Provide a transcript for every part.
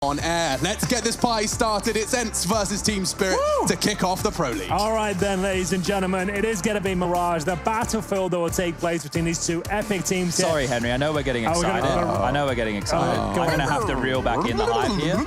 On air. Let's get this party started. It's ENCE versus Team Spirit to kick off the Pro League. All right then, ladies and gentlemen, it is going to be Mirage, the battlefield that will take place between these two epic teams here. Sorry, Henry, I know we're getting excited. I know we're getting excited. I'm going to have to reel back in the hype here.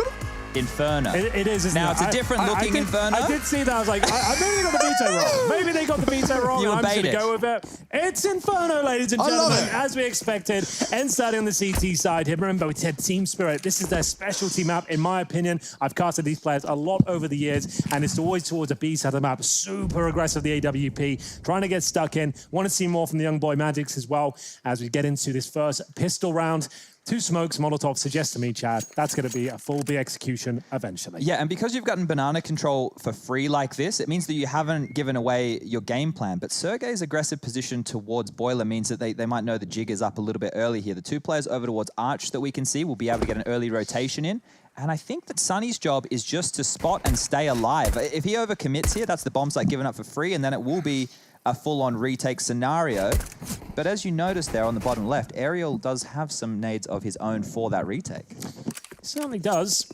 Inferno. It is, isn't now, it? it's a different looking Inferno. I did see that. I was like, maybe they got the veto wrong. Maybe they got the veto wrong. You were I'm just going to baited. go with it. It's Inferno, ladies and gentlemen, as we expected. ENCE starting on the CT side here. Remember, we said Team Spirit. This is their specialty map, in my opinion. I've casted these players a lot over the years, and it's always towards the B side of the map. Super aggressive, the AWP, trying to get stuck in. Want to see more from the young boy Magix as well as we get into this first pistol round. 2 smokes, Molotov suggests to me, Chad, that's going to be a full B execution eventually. Yeah, and because you've gotten banana control for free like this, it means that you haven't given away your game plan. But Sergey's aggressive position towards Boiler means that they might know the jig is up a little bit early here. The 2 players over towards Arch that we can see will be able to get an early rotation in. And I think that Sunny's job is just to spot and stay alive. If he overcommits here, that's the bomb site given up for free, and then it will be a full-on retake scenario. But as you notice there on the bottom left, Ariel does have some nades of his own for that retake. Certainly does.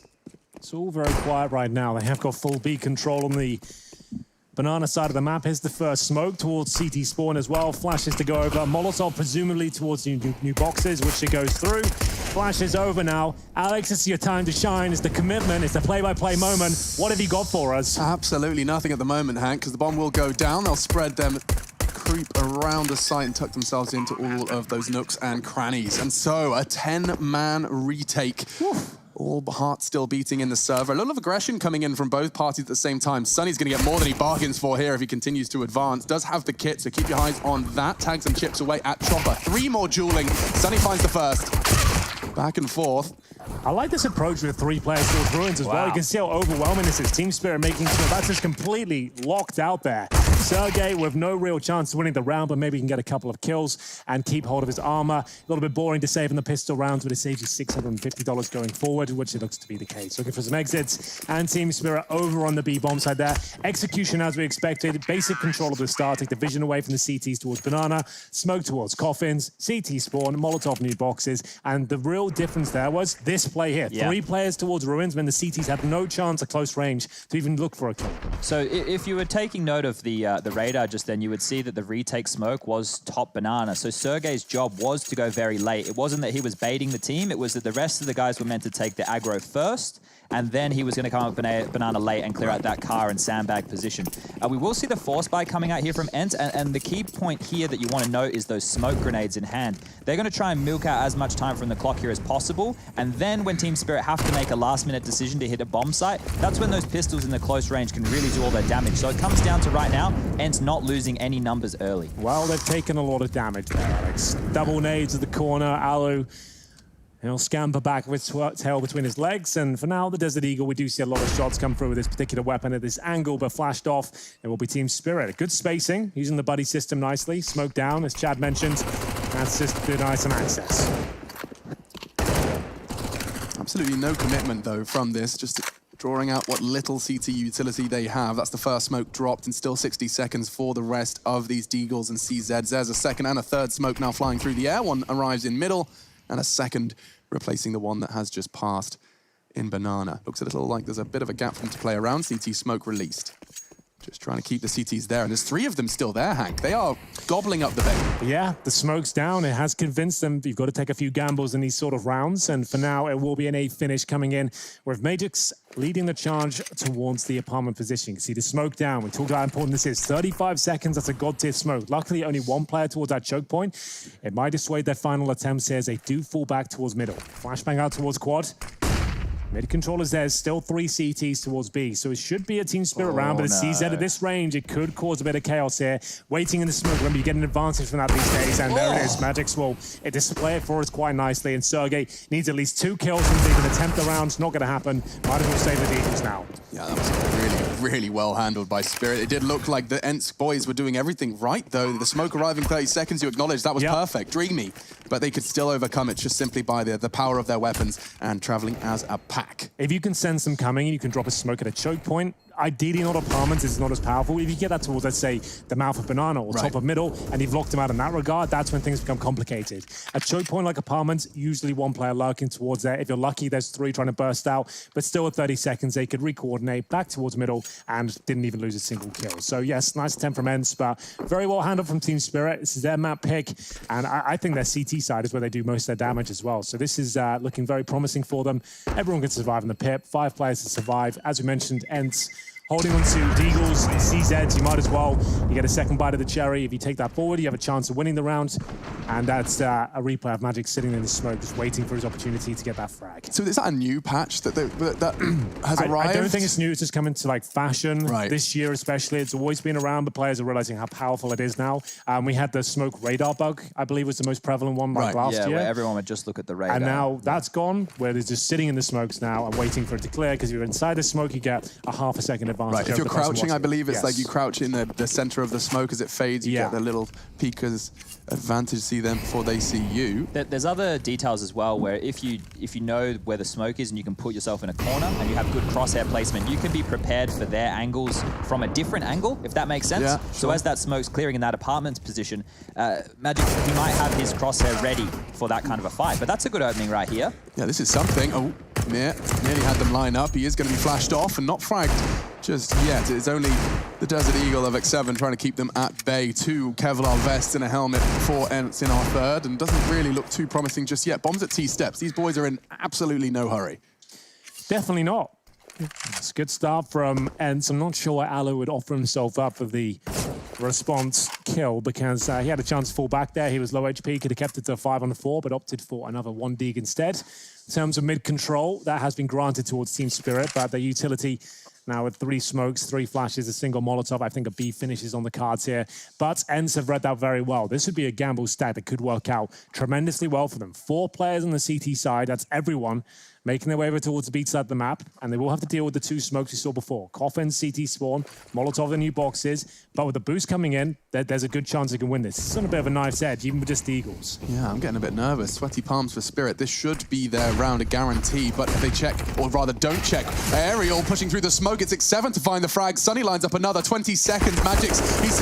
It's all very quiet right now. They have got full B control on the banana side of the map. Here's the first smoke towards CT spawn as well. Flashes to go over. Molotov presumably towards new boxes, which it goes through. Flashes over now. Alex, it's your time to shine. It's the commitment. It's the play-by-play moment. What have you got for us? Absolutely nothing at the moment, Hank, because the bomb will go down. They'll spread them, creep around the site and tuck themselves into all of those nooks and crannies. And so a 10-man retake. All hearts still beating in the server. A little of aggression coming in from both parties at the same time. Sunny's going to get more than he bargains for here if he continues to advance. Does have the kit, so keep your eyes on that. Tags and chips away at Chopper. 3 more dueling. Sunny finds the first. Back and forth. I like this approach with 3 players towards Ruins as well. You can see how overwhelming this is. Team Spirit making sure that's just completely locked out there. Sergey with no real chance of winning the round, but maybe he can get a couple of kills and keep hold of his armor. A little bit boring to save in the pistol rounds, but it saves you $650 going forward, which it looks to be the case. Looking for some exits, and Team Spirit over on the B bomb side there. Execution as we expected. Basic control of the start. Take the vision away from the CTs towards Banana. Smoke towards Coffins. CT spawn. Molotov new boxes. And the real difference there was this play here. 3 players towards Ruins when the CTs had no chance at close range to even look for a kill. So if you were taking note of the radar just then, you would see that the retake smoke was top banana. So Sergey's job was to go very late. It wasn't that he was baiting the team. It was that the rest of the guys were meant to take the aggro first, and then he was going to come up banana late and clear out that car and sandbag position. We will see the force buy coming out here from ENCE, and the key point here that you want to note is those smoke grenades in hand. They're going to try and milk out as much time from the clock here as possible, and then when Team Spirit have to make a last-minute decision to hit a bomb site, that's when those pistols in the close range can really do all their damage. So it comes down to right now, ENCE not losing any numbers early. Well, they've taken a lot of damage there, Alex. Double nades at the corner. Alu, he'll scamper back with his tail between his legs. And for now, the Desert Eagle, we do see a lot of shots come through with this particular weapon at this angle, but flashed off. It will be Team Spirit. Good spacing, using the buddy system nicely. Smoke down, as Chad mentioned. That's just to deny some access. Absolutely no commitment, though, from this. Just drawing out what little CT utility they have. That's the first smoke dropped, and still 60 seconds for the rest of these Deagles and CZs. There's a second and a third smoke now flying through the air. One arrives in middle, and a second replacing the one that has just passed in Banana. Looks a little like there's a bit of a gap for them to play around. CT smoke released. Just trying to keep the CTs there, and there's 3 of them still there, Hank. They are gobbling up the bait. Yeah, the smoke's down. It has convinced them you've got to take a few gambles in these sort of rounds, and for now, it will be an A finish coming in, with Magix leading the charge towards the apartment position. You can see the smoke down. We talked about how important this is. 35 seconds, that's a god-tier smoke. Luckily, only 1 player towards that choke point. It might dissuade their final attempts here as they do fall back towards middle. Flashbang out towards quad. Mid controllers there, still 3 CTs towards B, so it should be a Team Spirit round, but a CZ at this range, it could cause a bit of chaos here. Waiting in the smoke, remember you get an advantage from that these days, and there it is. Magix will display it for us quite nicely, and Sergey needs at least 2 kills to even attempt the round. It's not going to happen. Might as well save the Deagles now. Yeah, that was really well handled by Spirit. It did look like the ENCE boys were doing everything right, though. The smoke arriving 30 seconds, you acknowledge that was perfect, dreamy. But they could still overcome it just simply by the power of their weapons and traveling as a pack. If you can sense them coming, you can drop a smoke at a choke point. ideally not apartments, it's not as powerful. If you get that towards, let's say, the mouth of banana or top of middle, and you've locked them out in that regard, that's when things become complicated. A choke point like apartments, usually one player lurking towards there. If you're lucky, there's 3 trying to burst out, but still at 30 seconds, they could re-coordinate back towards middle and didn't even lose a single kill. So yes, nice attempt from ENCE, but very well handled from Team Spirit. This is their map pick, and I think their CT side is where they do most of their damage as well. So this is looking very promising for them. Everyone can survive in the pit. 5 players to survive. As we mentioned, ENCE holding on to Deagles, CZs, you might as well. You get a second bite of the cherry. If you take that forward, you have a chance of winning the round. And that's a replay of Magic sitting in the smoke, just waiting for his opportunity to get that frag. So is that a new patch that has arrived? I don't think it's new. It's just come into like fashion this year, especially. It's always been around, but players are realizing how powerful it is now. We had the smoke radar bug, I believe, was the most prevalent one last year. Where everyone would just look at the radar. And now that's gone, where they're just sitting in the smokes now and waiting for it to clear, because if you're inside the smoke, you get a half a second advantage. Right, if you're crouching, I believe it's like you crouch in the center of the smoke as it fades, you get the little peekers advantage, see them before they see you. There's other details as well, where if you know where the smoke is and you can put yourself in a corner and you have good crosshair placement, you can be prepared for their angles from a different angle, if that makes sense. Yeah, So as that smoke's clearing in that apartment's position, Magic, he might have his crosshair ready for that kind of a fight. But that's a good opening right here. Yeah, this is something. Oh, nearly had them line up. He is going to be flashed off and not fragged just yet. It's only the Desert Eagle of X7 trying to keep them at bay. 2 Kevlar vests and a helmet for ENCE in our third, and doesn't really look too promising just yet. Bombs at T-steps. These boys are in absolutely no hurry. Definitely not. It's a good start from ENCE. I'm not sure why Alu would offer himself up for the response kill, because he had a chance to fall back there. He was low HP, could have kept it to 5 on 4, but opted for another 1 dig instead. In terms of mid-control, that has been granted towards Team Spirit, but their utility now with 3 smokes, 3 flashes, a single Molotov. I think a B finish is on the cards here. But ENCE have read that very well. This would be a gamble stack that could work out tremendously well for them. 4 players on the CT side, that's everyone making their way over towards the beat side of the map, and they will have to deal with the 2 smokes we saw before. Coffin, CT spawn, Molotov the new boxes, but with the boost coming in, there's a good chance they can win this. It's on a bit of a knife's edge, even with just the Eagles. Yeah, I'm getting a bit nervous. Sweaty palms for Spirit. This should be their round, a guarantee, but if they check, or rather don't check, Aerial pushing through the smoke, it's X7 to find the frag. Sunny lines up another 20 seconds. Magic's, he's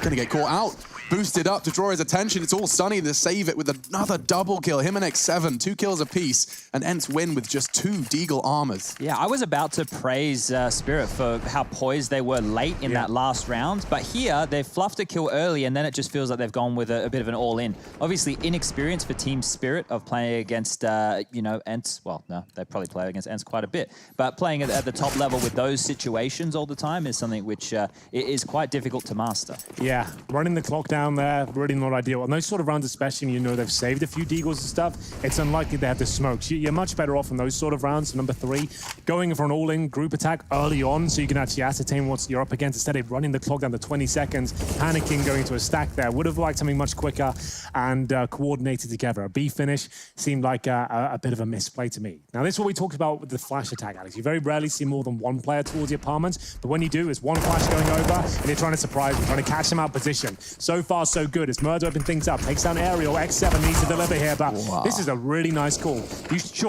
gonna get caught out. Boosted up to draw his attention. It's all Sunny to save it with another double kill. Him and X7, 2 kills apiece, and ENCE win with just 2 Deagle armors. Yeah, I was about to praise Spirit for how poised they were late in that last round, but here they've fluffed a kill early, and then it just feels like they've gone with a bit of an all-in. Obviously, inexperience for Team Spirit of playing against, you know, ENCE. Well, no, they probably play against ENCE quite a bit, but playing at the top level with those situations all the time is something which is quite difficult to master. Yeah, running the clock down there, really not ideal. On those sort of rounds, especially when you know they've saved a few Deagles and stuff, it's unlikely they have the smokes. You're much better off in those sort of rounds. Number 3, going for an all-in group attack early on so you can actually ascertain what you're up against instead of running the clock down to 20 seconds, panicking, going to a stack there. Would have liked something much quicker and coordinated together. A B finish seemed like a bit of a misplay to me. Now, this is what we talked about with the flash attack, Alex. You very rarely see more than 1 player towards the apartments, but when you do, it's 1 flash going over and you're trying to surprise them, trying to catch them out of position. So far, so good. As Murder opened things up, takes down Aerial. X7 needs to deliver here, but this is a really nice call.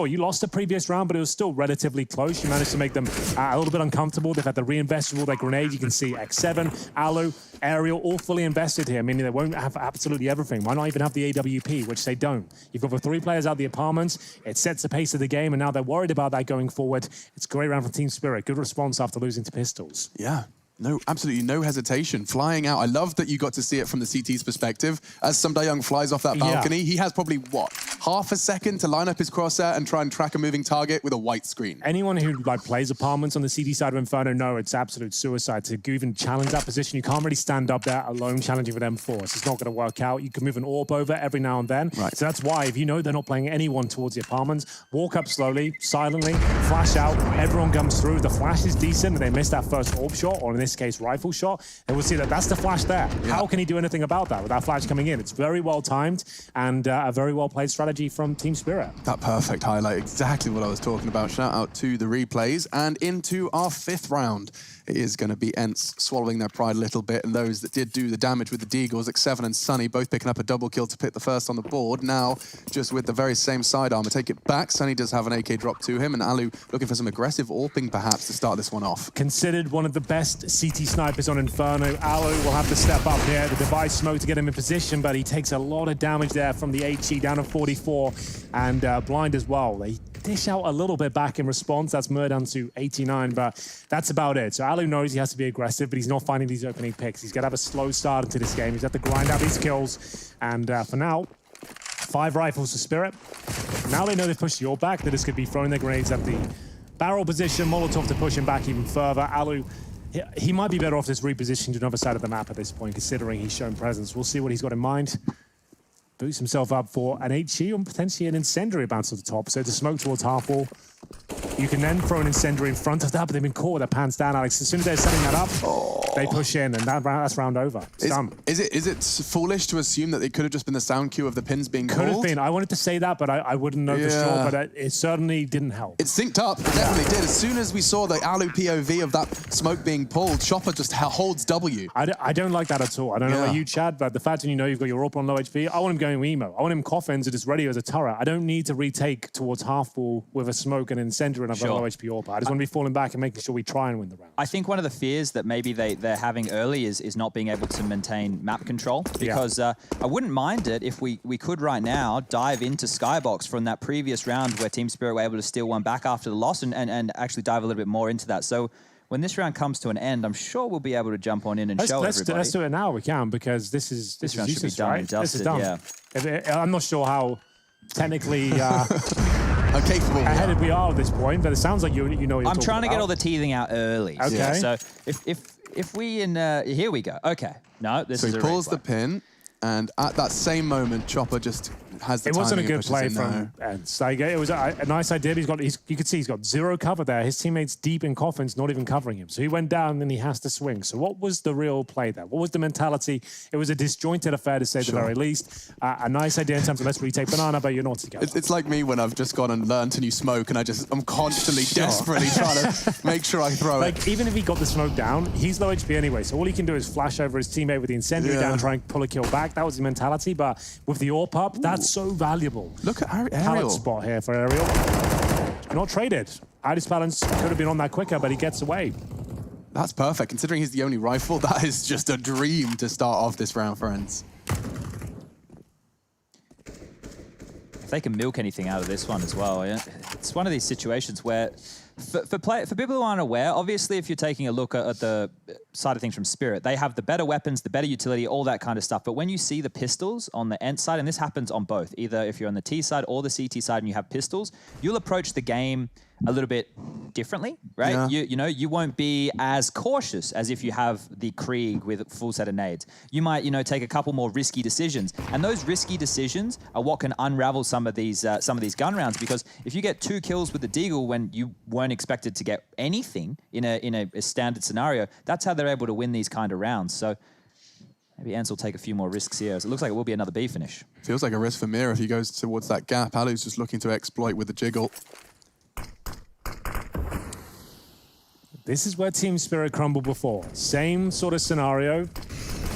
You lost the previous round, but it was still relatively close. You managed to make them a little bit uncomfortable. They've had to reinvest with all their grenades. You can see X7, Alu, Aerial, all fully invested here, meaning they won't have absolutely everything. Why not even have the AWP, which they don't? You've got the 3 players out of the apartments. It sets the pace of the game, and now they're worried about that going forward. It's a great round from Team Spirit. Good response after losing to Pistols. Yeah. No, absolutely no hesitation. Flying out. I love that you got to see it from the CT's perspective. As Young flies off that balcony, he has probably, what, half a second to line up his crosshair and try and track a moving target with a white screen. Anyone who plays apartments on the CT side of Inferno know it's absolute suicide to even challenge that position. You can't really stand up there alone challenging with M4. It's not going to work out. You can move an orb over every now and then. Right. So that's why, if you know they're not playing anyone towards the apartments, walk up slowly, silently, flash out. Everyone comes through. The flash is decent, and they missed that first orb shot, or in this case, rifle shot. And we'll see that's the flash there. Yeah. How can he do anything about that with that flash coming in? It's very well timed and a very well played strategy from Team Spirit. That perfect highlight, exactly what I was talking about. Shout out to the replays and into our 5th round. it is going to be ENCE swallowing their pride a little bit, and those that did do the damage with the Deagles, like Seven and Sunny, both picking up a double kill to pick the first on the board. Now, just with the very same side armor, take it back. Sunny does have an AK drop to him, and Alu looking for some aggressive AWPing perhaps to start this one off. Considered one of the best CT snipers on Inferno, Alu will have to step up here. The device smoke to get him in position, but he takes a lot of damage there from the HE down to 44, and blind as well. They dish out a little bit back in response. That's Mur down to 89, but that's about it. So Alu knows he has to be aggressive, but he's not finding these opening picks. He's got to have a slow start into this game. He's got to grind out these kills, and for now, 5 rifles for Spirit. Now they know they've pushed your back, that this could be throwing their grenades at the barrel position. Molotov to push him back even further. Alu, he might be better off just repositioning to another side of the map at this point, considering he's shown presence. We'll see what he's got in mind. Boots himself up for an HE and potentially an incendiary bounce to the top. So the smoke towards half wall. You can then throw an incendiary in front of that, but they've been caught with their pants down, Alex. As soon as they're setting that up, they push in, and that's round over. It's done. Is it foolish to assume that it could have just been the sound cue of the pins being called? Could have been. I wanted to say that, but I wouldn't know for sure. But it certainly didn't help. It synced up. It definitely did. As soon as we saw the Alu POV of that smoke being pulled, Chopper just holds W. I don't like that at all. I don't know about you, Chad, but the fact that you know you've got your AWP on low HP, I want him going emo. I want him coffins and just ready as a turret. I don't need to retake towards half wall with a smoke and incendiary and I've got a low HP AWP. I just want to be falling back and making sure we try and win the round. I think one of the fears that maybe they're having early is not being able to maintain map control, because I wouldn't mind it if we could right now dive into Skybox from that previous round where Team Spirit were able to steal one back after the loss and actually dive a little bit more into that. So when this round comes to an end, I'm sure we'll be able to jump on in and show everybody. Let's do it now. We can, because this round should be done and dusted. This is done. I'm not sure how technically capable ahead we are at this point, but it sounds like you know. I'm trying to get all the teething out early. Okay. Yeah. So if we here we go. Okay. No, this is so he pulls the pin, and at that same moment, Chopper just has the. It wasn't a good play from ENCE. Like, it was a nice idea. You could see he's got zero cover there. His teammates deep in coffins, not even covering him. So he went down, and then he has to swing. So what was the real play there? What was the mentality? It was a disjointed affair, to say the very least. A nice idea in terms of let's retake banana, but you're not together. It's like me when I've just gone and learned to new smoke, and I'm constantly desperately trying to make sure I throw it. Even if he got the smoke down, he's low HP anyway. So all he can do is flash over his teammate with the incendiary down and try and pull a kill back. That was the mentality. But with the AWP up, that's so valuable. Look at Ariel. Pallet spot here for Ariel. Not traded. Iris Balance could have been on that quicker, but he gets away. That's perfect. Considering he's the only rifle, that is just a dream to start off this round for ENCE. If they can milk anything out of this one as well, it's one of these situations where, for people who aren't aware, obviously if you're taking a look at the side of things from Spirit, they have the better weapons, the better utility, all that kind of stuff. But when you see the pistols on the ENCE side, and this happens on both, either if you're on the T side or the CT side and you have pistols, you'll approach the game a little bit differently, right? Yeah. You won't be as cautious as if you have the Krieg with a full set of nades. You might, take a couple more risky decisions, and those risky decisions are what can unravel some of these gun rounds. Because if you get 2 kills with the Deagle when you weren't expected to get anything in a standard scenario, that's how they're able to win these kind of rounds. So maybe ENCE will take a few more risks here. So it looks like it will be another B finish. Feels like a risk for Mir if he goes towards that gap. Alu's just looking to exploit with the jiggle. This is where Team Spirit crumbled before. Same sort of scenario.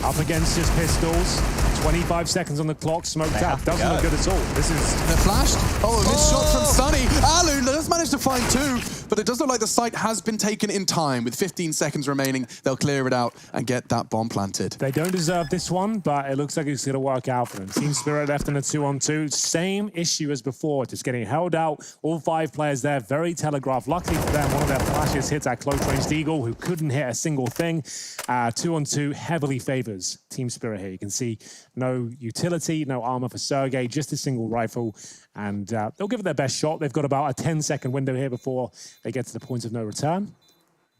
Up against his pistols. 25 seconds on the clock. Smoked out. Doesn't look good at all. This is... They're flashed. Oh, this shot from Sunny. Alu does manage to find 2, but it does look like the site has been taken in time. With 15 seconds remaining, they'll clear it out and get that bomb planted. They don't deserve this one, but it looks like it's going to work out for them. Team Spirit left in a 2-on-2. Same issue as before, just getting held out. All 5 players there, very telegraphed. Luckily for them, one of their flashes hits that close-range Eagle, who couldn't hit a single thing. 2-on-2 heavily favors Team Spirit here. You can see no utility, no armor for Sergey, just a single rifle. And they'll give it their best shot. They've got about a 10-second window here before they get to the point of no return.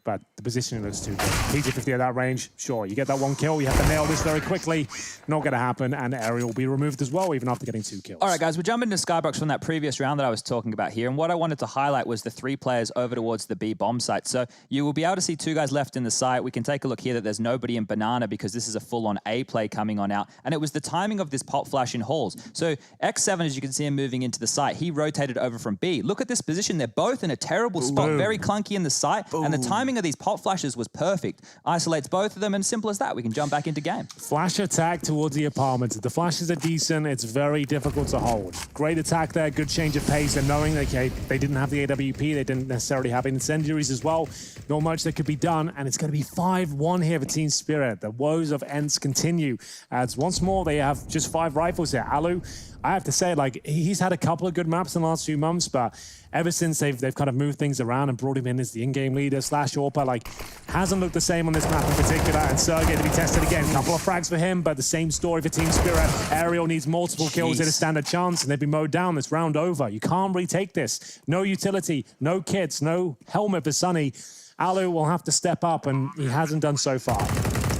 But the positioning looks too good. PG-50 at that range, sure, you get that 1 kill, you have to nail this very quickly. Not going to happen, and Ariel will be removed as well, even after getting 2 kills. All right, guys, we're jumping into Skybox from that previous round that I was talking about here, and what I wanted to highlight was the 3 players over towards the B bomb site. So you will be able to see 2 guys left in the site. We can take a look here that there's nobody in Banana because this is a full-on A play coming on out, and it was the timing of this pop flash in halls. So X7, as you can see him moving into the site, he rotated over from B. Look at this position. They're both in a terrible spot, very clunky in the site, and the timing timing of these pot flashes was perfect. Isolates both of them, and simple as that, we can jump back into game. Flash attack towards the apartments. If the flashes are decent, it's very difficult to hold. Great attack there, good change of pace, and knowing that they didn't have the AWP, they didn't necessarily have incendiaries as well. Not much that could be done, and it's going to be 5-1 here for Team Spirit. The woes of ENCE continue, as once more they have just 5 rifles here. Alu, I have to say, like, he's had a couple of good maps in the last few months, but ever since they've kind of moved things around and brought him in as the in-game leader / AWP, like, hasn't looked the same on this map in particular. And Sergey to be tested again. A couple of frags for him, but the same story for Team Spirit. Ariel needs multiple kills to stand a chance, and they've been mowed down. This round over. You can't retake this. No utility, no kits, no helmet for Sunny. Alu will have to step up, and he hasn't done so far.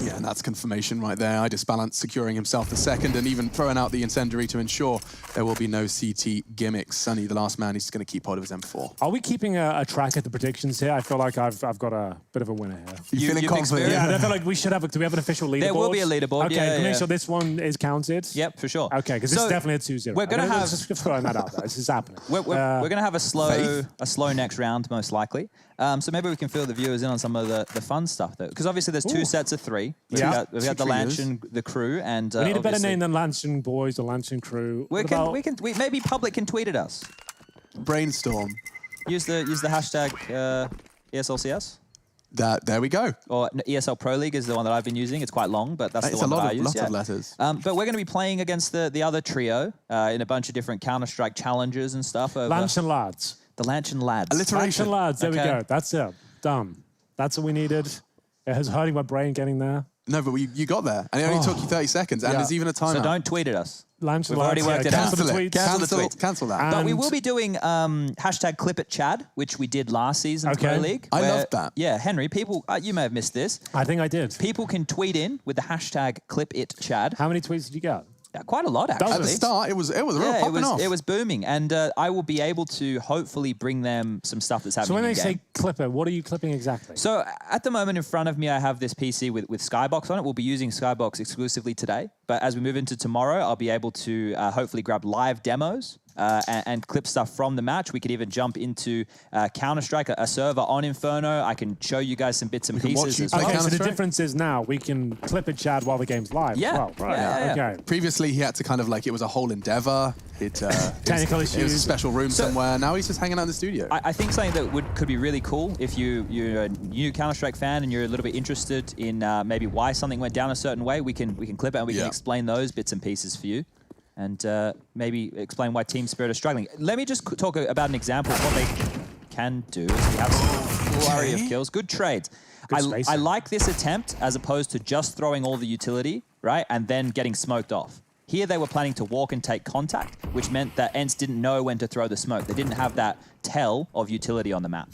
Yeah, and that's confirmation right there. iDisbalance securing himself the second and even throwing out the incendiary to ensure there will be no CT gimmicks. Sunny, the last man, he's going to keep hold of his M4. Are we keeping a track at the predictions here? I feel like I've got a bit of a winner here. You feeling confident? Yeah, I feel like we should have. Do we have an official leaderboard? There will be a leaderboard. Okay, yeah, can we make yeah. sure this one is counted? Yep, for sure. Okay, because this is definitely a 2-0. We're going to have just throwing that out there. This is happening. We're going to have a slow next round, most likely. So maybe we can fill the viewers in on some of the fun stuff, though, because obviously there's 2 sets of 3. We've got the Lanchin, the crew, and we need a better name than Lanchin Boys or Lanchin Crew. Maybe public can tweet at us. Brainstorm. Use the hashtag ESLCS. There we go. Or ESL Pro League is the one that I've been using. It's quite long, but that's the one that I use. Lots of letters. But we're going to be playing against the other trio in a bunch of different Counter-Strike challenges and stuff. Lanchin Lads. The Lanchin Lads. Alliteration. Lanchin Lads, there we go. That's it. Done. That's what we needed. It was hurting my brain getting there. No, but you got there. And it only took you 30 seconds. And there's even a timeout. So don't tweet at us. Lanchin We've Lads, already worked it out. Cancel it. Cancel Cancel that. But we will be doing hashtag Clip It Chad, which we did last season Pro League. I loved that. Yeah, Henry, people, you may have missed this. I think I did. People can tweet in with the hashtag Clip It Chad. How many tweets did you get? Yeah, quite a lot, actually. At the start, it was real popping off. It was booming, and I will be able to hopefully bring them some stuff that's happening. So when they say clip it, what are you clipping exactly? So at the moment in front of me, I have this PC with Skybox on it. We'll be using Skybox exclusively today, but as we move into tomorrow, I'll be able to hopefully grab live demos and clip stuff from the match. We could even jump into Counter-Strike, a server on Inferno. I can show you guys some bits and pieces as well. Okay, so the difference is now we can clip it, Chad, while the game's live as well. Right. Yeah. Okay. Previously, he had to kind of like, it was a whole endeavor. Technical issues. It was a special room somewhere. Now he's just hanging out in the studio. I think something that could be really cool if you're a new Counter-Strike fan and you're a little bit interested in maybe why something went down a certain way, we can clip it and we can explain those bits and pieces for you. And maybe explain why Team Spirit are struggling. Let me just talk about an example of what they can do. We have some flurry of kills. Good trades. I like this attempt as opposed to just throwing all the utility, right, and then getting smoked off. Here they were planning to walk and take contact, which meant that ENCE didn't know when to throw the smoke. They didn't have that tell of utility on the map.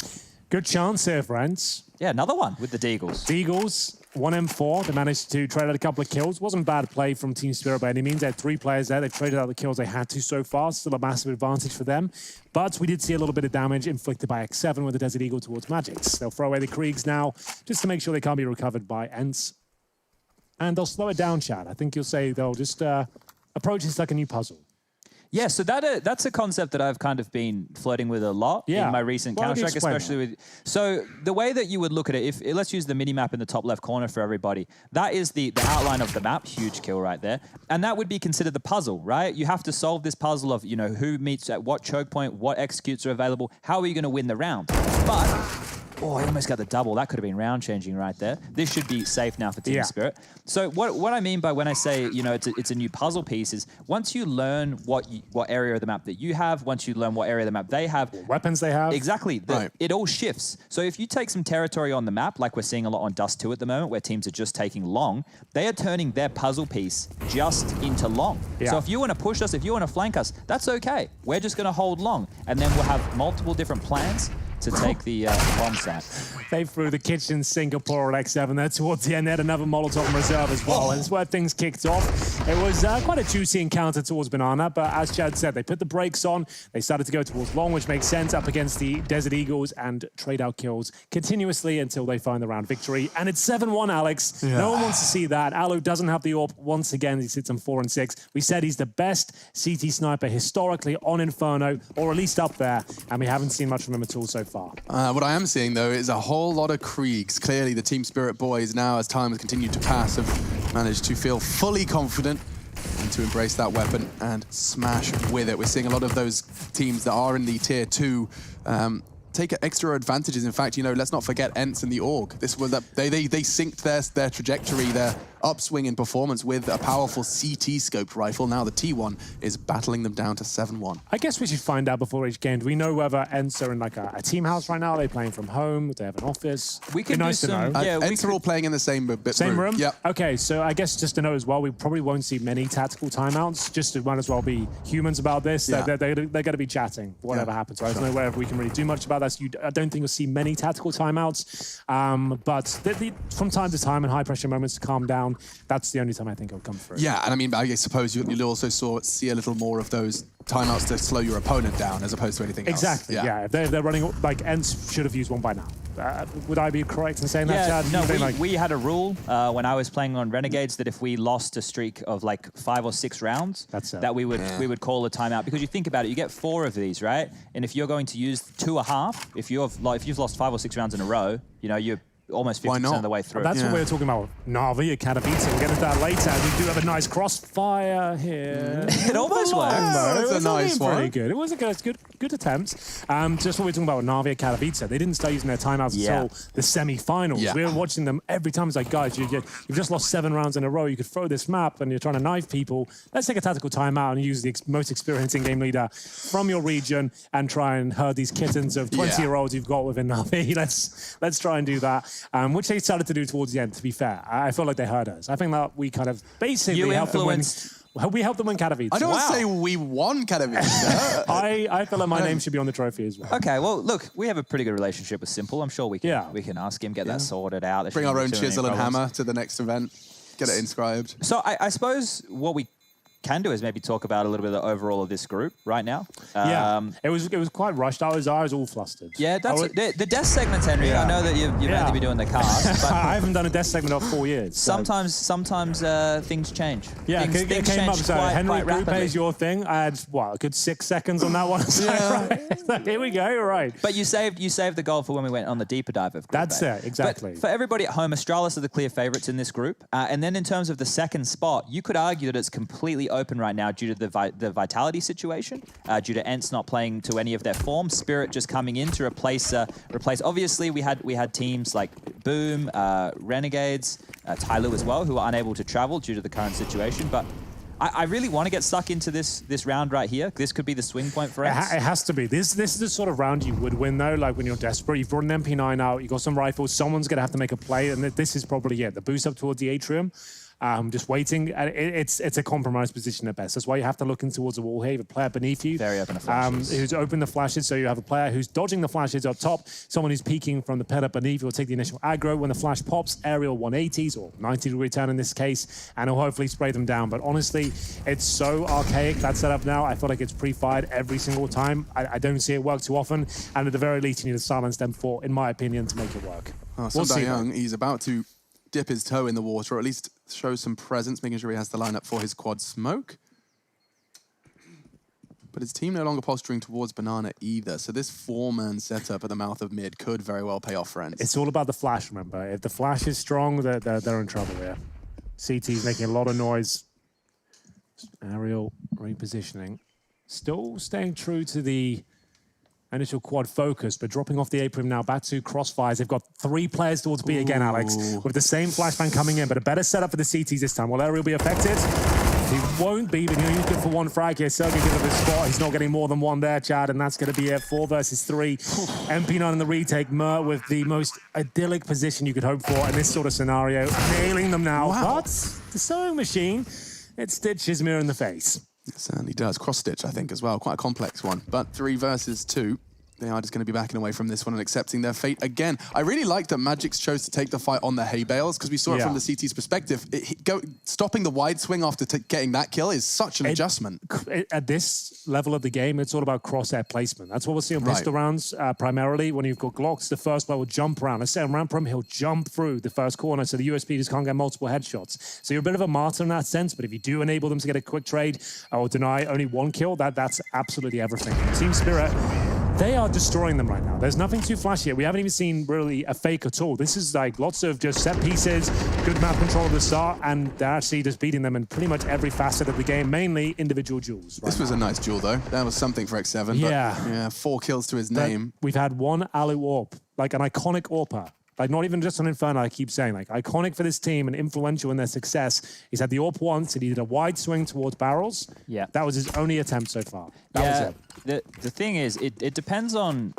Good chance here, friends. Yeah, another one with the Deagles. Deagles, 1 M4. They managed to trade out a couple of kills. Wasn't bad play from Team Spirit by any means. They had 3 players there. They traded out the kills they had to so far. Still a massive advantage for them. But we did see a little bit of damage inflicted by X7 with the Desert Eagle towards Magix. They'll throw away the Kriegs now just to make sure they can't be recovered by ENCE. And they'll slow it down, Chad. I think you'll say they'll just approach this like a new puzzle. Yeah, so that's a concept that I've kind of been flirting with a lot in my recent Counter-Strike, especially with... So the way that you would look at it, let's use the mini-map in the top left corner for everybody. That is the outline of the map, huge kill right there. And that would be considered the puzzle, right? You have to solve this puzzle of, who meets at what choke point, what executes are available, how are you going to win the round? But... Oh, I almost got the double. That could have been round changing right there. This should be safe now for Team Spirit. So what I mean by when I say, it's a new puzzle piece is once you learn what area of the map that you have, once you learn what area of the map they have. What weapons they have. Exactly. It all shifts. So if you take some territory on the map, like we're seeing a lot on Dust 2 at the moment, where teams are just taking long, they are turning their puzzle piece just into long. Yeah. So if you want to push us, if you want to flank us, that's okay. We're just going to hold long. And then we'll have multiple different plans to take the bomb site. They threw the kitchen Singapore at X7 there towards the end. They had another Molotov in reserve as well. And it's where things kicked off. It was quite a juicy encounter towards Banana, but as Chad said, they put the brakes on. They started to go towards long, which makes sense, up against the Desert Eagles and trade out kills continuously until they find the round victory. And it's 7-1, Alex. Yeah. No one wants to see that. Alu doesn't have the AWP once again. He sits on 4 and 6. We said he's the best CT sniper historically on Inferno, or at least up there, and we haven't seen much from him at all so far. What I am seeing, though, is a whole lot of Kriegs. Clearly, the Team Spirit boys now, as time has continued to pass, have managed to feel fully confident and to embrace that weapon and smash with it. We're seeing a lot of those teams that are in the Tier 2 take extra advantages. In fact, you know, let's not forget ENCE and the Org. This was that they synced their trajectory, their upswing in performance with a powerful CT scoped rifle. Now the T1 is battling them down to 7-1. I guess we should find out before each game. Do we know whether ENCE are in like a team house right now? Are they playing from home? Do they have an office? We could nice to know. Yeah, ENCE are all playing in the same room. Yeah. Okay, so I guess just to know as well, we probably won't see many tactical timeouts. Just to might as well be humans about this. Yeah. They're going to be chatting, whatever happens. Right? I don't know whether we can really do much about that. So I don't think you'll see many tactical timeouts. But from time to time, in high pressure moments to calm down, that's the only time I think it'll come through. Yeah, and I mean, I suppose you'll also see a little more of those timeouts to slow your opponent down as opposed to anything else. Exactly, yeah. If they're running, like, ENCE should have used one by now. Would I be correct in saying that, Chad? No, we had a rule when I was playing on Renegades that if we lost a streak of like 5 or 6 rounds, that we would call a timeout. Because you think about it, you get 4 of these, right? And if you're going to use 2.5, if you've lost 5 or 6 rounds in a row, you know, you're almost 50% of the way through. That's what we were talking about. Na'Vi at Katowice. We'll get into that later. We do have a nice crossfire here. It almost worked. That's a nice one. Pretty good. It was a good attempt. Just what we were talking about with Na'Vi at Katowice. They didn't start using their timeouts until the semi-finals. Yeah. We were watching them every time. It's like, guys, you've just lost 7 rounds in a row. You could throw this map and you're trying to knife people. Let's take a tactical timeout and use the most experienced in-game leader from your region and try and herd these kittens of 20-year-olds you've got within Na'Vi. Let's try and do that. Which they started to do towards the end, to be fair. I feel like they heard us. I think that we kind of basically helped them win. We helped them win Katowice. I don't want to say we won Katowice. I feel like my name should be on the trophy as well. Okay, well, look, we have a pretty good relationship with Simple. I'm sure we can ask him, get that sorted out. Bring our own chisel and hammer to the next event. Get it inscribed. So I suppose what we can do is maybe talk about a little bit of the overall of this group right now. It was quite rushed. I was all flustered. Yeah, that's the death segments, Henry. I know that you've only been doing the cast, but I haven't done a death segment of 4 years. So. Sometimes things change. Yeah, things it came up. So Henry, group rapidly. A is your thing. I had a good 6 seconds on that one. So here we go. All right. But you saved the goal for when we went on the deeper dive of group That's A. it, exactly. But for everybody at home, Astralis are the clear favourites in this group. And then in terms of the second spot, you could argue that it's completely open right now due to the Vitality situation, due to ENCE not playing to any of their form, Spirit just coming in to replace. Obviously, we had teams like Boom, Renegades, Tyloo as well, who are unable to travel due to the current situation. But I really want to get stuck into this round right here. This could be the swing point for ENCE. It has to be. This is the sort of round you would win, though, like when you're desperate. You've brought an MP9 out, you've got some rifles, someone's going to have to make a play, and this is probably it. The boost up towards the atrium. Just waiting. It's a compromised position at best. That's why you have to look in towards the wall here. You have a player beneath you. Very open to flashes. Who's open the flashes. So you have a player who's dodging the flashes up top. Someone who's peeking from the pillar beneath will take the initial aggro. When the flash pops, aerial 180s or 90-degree turn in this case, and he'll hopefully spray them down. But honestly, it's so archaic, that setup now. I feel like it's pre-fired every single time. I don't see it work too often. And at the very least, you need a silence them for, in my opinion, to make it work. We'll see. Young, he's about to dip his toe in the water, or at least show some presence, making sure he has the lineup for his quad smoke. But his team no longer posturing towards Banana either, so this 4-man setup at the mouth of mid could very well pay off, friends. It's all about the flash, remember. If the flash is strong, they're in trouble here. CT's making a lot of noise. Aerial repositioning. Still staying true to the initial quad focus, but dropping off the apron now back to crossfires. They've got 3 players towards B again, Alex, with the same flashbang coming in, but a better setup for the CTs this time. Will Aerial be affected? He won't be, but he's good for 1 frag here. Sergey gives up his spot. He's not getting more than 1 there, Chad, and that's going to be it. 4 versus 3. MP9 in the retake. Mer with the most idyllic position you could hope for in this sort of scenario. Nailing them now. Wow. But the sewing machine, it stitches Mir in the face. It certainly does. Cross-stitch, I think, as well. Quite a complex one. But 3 versus 2. They are just going to be backing away from this one and accepting their fate again. I really like that Magix chose to take the fight on the hay bales, because we saw it from the CT's perspective. Stopping the wide swing after getting that kill is such an adjustment. At this level of the game, it's all about crosshair placement. That's what we'll see on pistol rounds primarily. When you've got Glocks, the first player will jump around. Let's say on ramp from, he'll jump through the first corner, so the USP just can't get multiple headshots. So you're a bit of a martyr in that sense, but if you do enable them to get a quick trade or deny only 1 kill, that's absolutely everything. Team Spirit, They are destroying them right now. There's nothing too flashy. We haven't even seen really a fake at all. This is like lots of just set pieces, good map control at the start, and they're actually just beating them in pretty much every facet of the game, mainly individual duels. This was a nice duel, though. That was something for X7. Yeah. But, yeah, 4 kills to his name. We've had one Alu AWP, like an iconic AWPer. Like, not even just on Inferno, I keep saying, like, iconic for this team and influential in their success. He's had the AWP once, and he did a wide swing towards barrels. Yeah. That was his only attempt so far. That was it. The thing is, it depends on...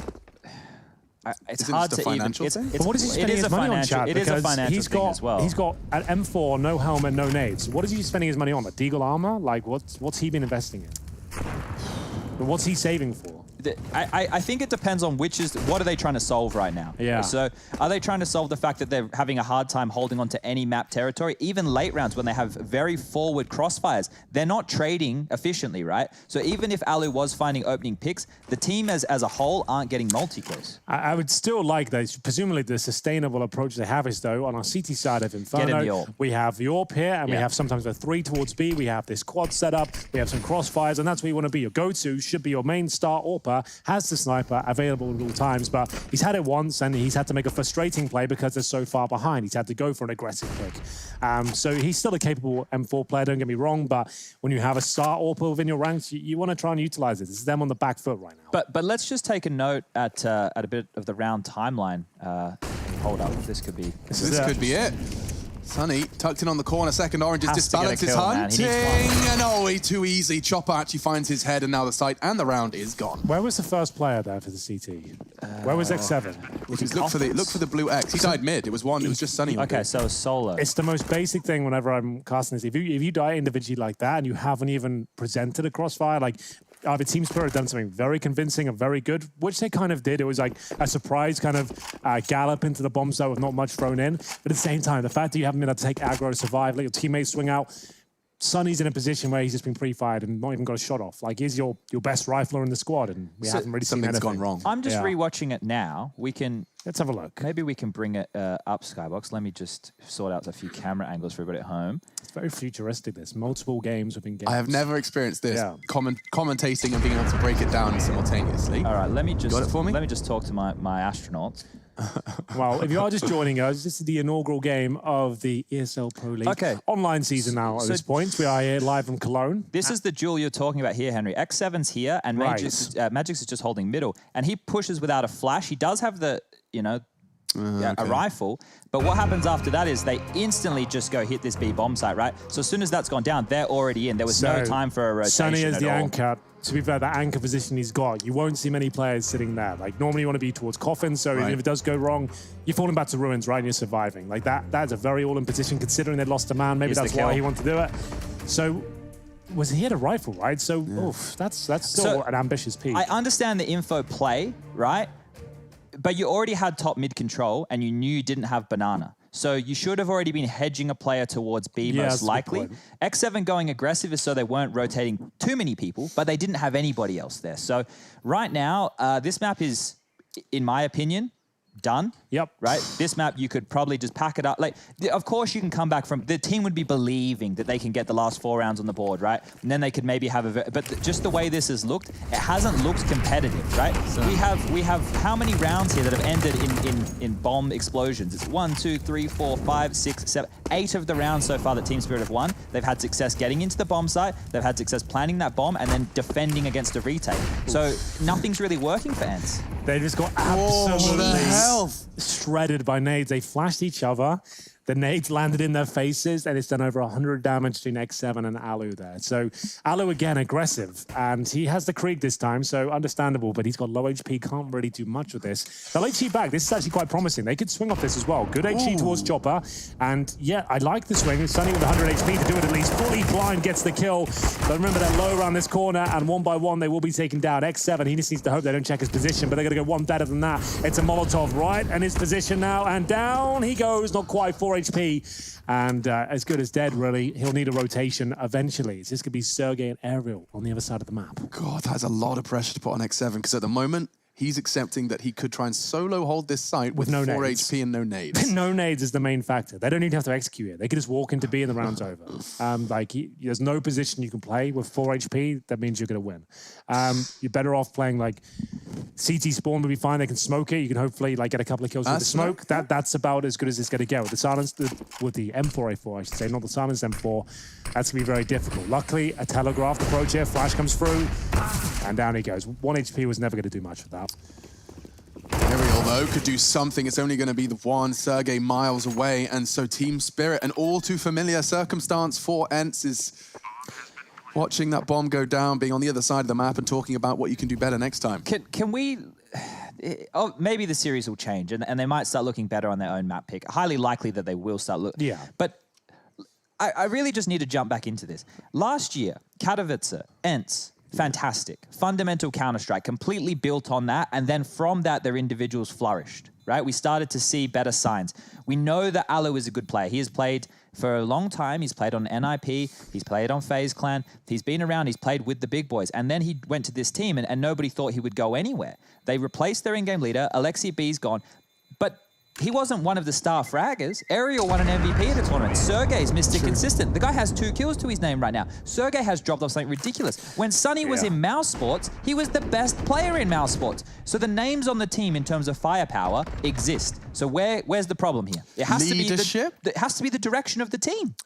It's Is it hard just a to even... financial thing? But what is he spending his money on, Chad? It is a Because financial thing as well. He's got an M4, no helmet, no nades. What is he spending his money on? Like Deagle armor? Like, what's he been investing in? What's he saving for? I think it depends on what are they trying to solve right now. Yeah. So are they trying to solve the fact that they're having a hard time holding on to any map territory? Even late rounds when they have very forward crossfires, they're not trading efficiently, right? So even if Alu was finding opening picks, the team as a whole aren't getting multi-kills. I would still like that. Presumably the sustainable approach they have is, though, on our CT side of Inferno, we have the AWP here, and we have sometimes a 3 towards B. We have this quad setup. We have some crossfires, and that's where you want to be. Your go-to should be your main star AWPer, has the sniper available at all times, but he's had it once, and he's had to make a frustrating play because they're so far behind. He's had to go for an aggressive pick. So he's still a capable M4 player, don't get me wrong, but when you have a star AWPer within your ranks, you want to try and utilize it. This is them on the back foot right now. But let's just take a note at a bit of the round timeline. Hold up, this could be... This could be it. Sunny tucked in on the corner, second orange is disbalanced his hunting, and oh, too easy. Chopper actually finds his head, and now the sight and the round is gone. Where was the first player there for the CT? Where was X7? Look for the blue X. He died mid. It was just Sunny. Okay, so it's solo. It's the most basic thing whenever I'm casting this. If you die individually like that and you haven't even presented a crossfire, like either Team Spirit done something very convincing and very good, which they kind of did. It was like a surprise kind of gallop into the bomb site with not much thrown in. But at the same time, the fact that you haven't been able to take aggro, survive, let your teammates swing out, Sunny's in a position where he's just been pre-fired and not even got a shot off. Like, he's your best rifler in the squad, and we haven't really seen anything. Something's gone wrong. I'm just rewatching it now. Let's have a look. Maybe we can bring it up, Skybox. Let me just sort out a few camera angles for everybody at home. It's very futuristic, this. Multiple games within games. I have never experienced this. Commentating and being able to break it down simultaneously. All right, let me just... Got it for me? Let me just talk to my astronauts. Well, if you are just joining us, this is the inaugural game of the ESL Pro League. Online season now at this point. We are here live from Cologne. This is the duel you're talking about here, Henry. X7's here, and Magix is just holding middle. And he pushes without a flash. He does have the, a rifle. But what happens after that is they instantly just go hit this B bomb site, right? So as soon as that's gone down, they're already in. There was no time for a rotation Sunny is the at all. anchor. To be fair, the anchor position he's got, you won't see many players sitting there. Like, normally you want to be towards coffin, so even if it does go wrong, you're falling back to ruins, right, and you're surviving. Like, that's a very all-in position, considering they lost a man. Maybe that's why he wanted to do it. So, he had a rifle, right? So, that's still an ambitious piece. I understand the info play, right? But you already had top mid control, and you knew you didn't have banana. So you should have already been hedging a player towards B most likely. X7 going aggressive is so they weren't rotating too many people, but they didn't have anybody else there. So right now, this map is, in my opinion, done. Yep. Right? This map, you could probably just pack it up. Like, of course you can come back from... The team would be believing that they can get the last 4 rounds on the board, right? And then they could maybe have a... But just the way this has looked, it hasn't looked competitive, right? So we have how many rounds here that have ended in bomb explosions? It's 1, 2, 3, 4, 5, 6, 7, 8 of the rounds so far that Team Spirit have won. They've had success getting into the bomb site. They've had success planting that bomb and then defending against a retake. So nothing's really working for ENCE. They just got absolutely shredded by nades. They flashed each other. The nades landed in their faces, and it's done over 100 damage between X7 and Alu there. So Alu, again, aggressive. And he has the Krieg this time, so understandable, but he's got low HP, can't really do much with this. They'll HE back. This is actually quite promising. They could swing off this as well. Good HE towards Chopper. And, yeah, I like the swing. Sunny with 100 HP to do it at least. Fully blind gets the kill. But remember, they're low around this corner, and one by one, they will be taken down. X7, he just needs to hope they don't check his position, but they're going to go one better than that. It's a Molotov right, and his position now, and down he goes. Not quite 4 HP, and as good as dead, really. He'll need a rotation eventually. This could be Sergey and Ariel on the other side of the map. God, that's a lot of pressure to put on X7, because at the moment, he's accepting that he could try and solo hold this site with no 4 nades. HP and no nades. No nades is the main factor. They don't even have to execute it. They could just walk into B and the round's over. There's no position you can play with 4 HP. That means you're going to win. You're better off playing like CT spawn will be fine. They can smoke it. You can hopefully like get a couple of kills with the smoke. That's about as good as it's going to get. With the silence, with the M4A4, I should say, not the silence M4, that's going to be very difficult. Luckily, a telegraphed approach here. Flash comes through, and down he goes. 1 HP was never going to do much with that. Aerial, though, could do something. It's only going to be the one. Sergey miles away, and so Team Spirit, an all too familiar circumstance for ENCE, is watching that bomb go down, being on the other side of the map and talking about what you can do better next time. Can we... Oh, maybe the series will change, and they might start looking better on their own map pick. Highly likely that they will start looking... Yeah. But I really just need to jump back into this. Last year, Katowice, ENCE, fantastic. Fundamental Counter-Strike, completely built on that, and then from that, their individuals flourished, right? We started to see better signs. We know that Alu is a good player. He has played for a long time. He's played on NIP. He's played on FaZe Clan. He's been around. He's played with the big boys. And then he went to this team, and nobody thought he would go anywhere. They replaced their in-game leader. Alexi B's gone. But he wasn't one of the star fraggers. Ariel won an MVP at the tournament. Sergey's Mr. Consistent. The guy has 2 kills to his name right now. Sergey has dropped off something ridiculous. When Sunny was in Mouse Sports, he was the best player in Mouse Sports. So the names on the team in terms of firepower exist. So where's the problem here? It has Leadership? it has to be the direction of the team.